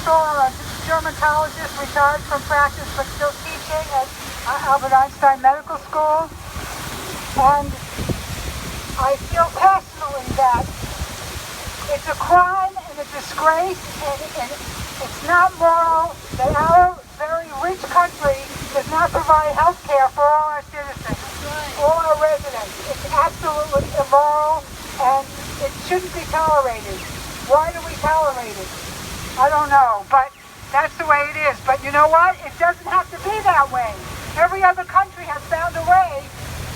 Rosenthal, a dermatologist, retired from practice but still teaching at Albert Einstein Medical School. And I feel personally that it's a crime and a disgrace, and it's not moral that our very rich country does not provide health care for all our citizens, all our residents. It's absolutely immoral, and it shouldn't be tolerated. Why do we tolerate it? I don't know, but that's the way it is. But you know what? It doesn't have to be that way. Every other country has found a way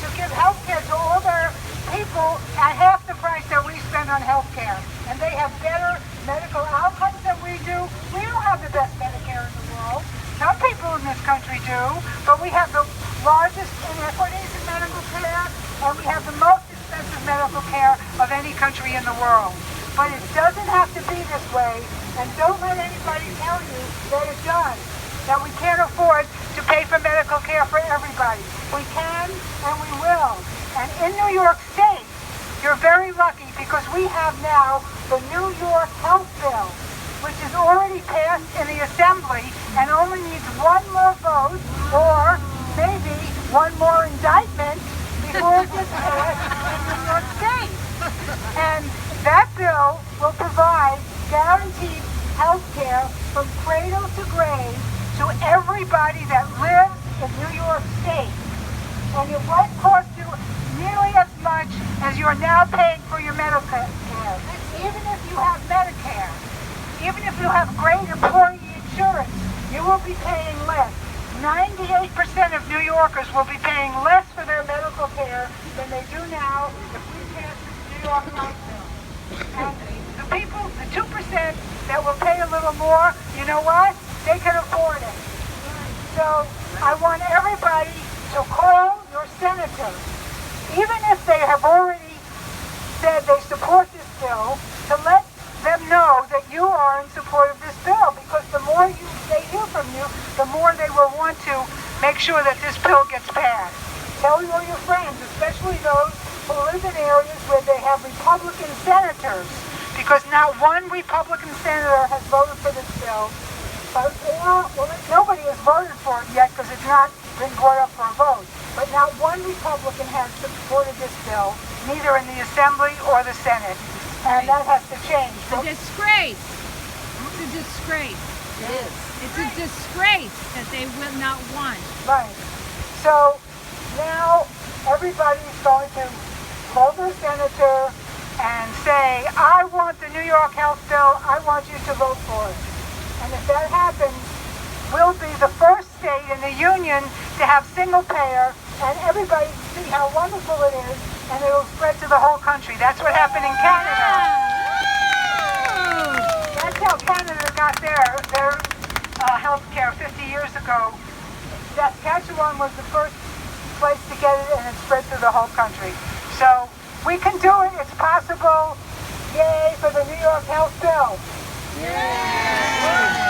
to give health care to all their people at half the price that we spend on health care. And they have better medical outcomes than we do. We don't have the best Medicare in the world. Some people in this country do, but we have the largest inequities in medical care, and we have the most expensive medical care of any country in the world. But it doesn't have to be this way, and don't let anybody tell you that it does, that we can't afford to pay for medical care for everybody. We can, and we will. And in New York State, you're very lucky because we have now the New York Health Bill, which is already passed in the Assembly and only needs one more vote or maybe one more indictment before it gets passed in New York State. And that bill will provide guaranteed health care from cradle to grave to everybody that lives in New York State. And it won't cost you nearly as much as you're now paying for your medical care. Even if you have Medicare, even if you have great employee insurance, you will be paying less. 98% of New Yorkers will be paying less for their medical care than they do now if we pass this New York Health Bill. And the people, the 2% that will pay a little more, you know what? They can afford it. So I want everybody to call your senator, even if they have already said they support this bill, to let them know that you are in support of this bill, because the more they hear from you, the more they will want to make sure that this bill gets passed. Tell all your friends, especially those who live in areas where they have Republican senators, because not one Republican senator has voted for this bill. But nobody has voted for it yet because it's not been brought up for a vote. But not one Republican has supported this bill, neither in the Assembly or the Senate. And that has to change. It's a disgrace. It's a disgrace. It is. It's a disgrace that they will not want. Right. So now everybody's going to call their senator and say, I want the New York Health Bill. I want you to vote for it. And if that happens, we'll be the first state in the union to have single payer, and everybody see how wonderful it is, and it will spread to the whole country. That's what happened in Canada. That's how Canada got their health care 50 years ago. Saskatchewan was the first place to get it, and it spread through the whole country. So we can do it. It's possible. Yay for the New York Health Bill. Yeah.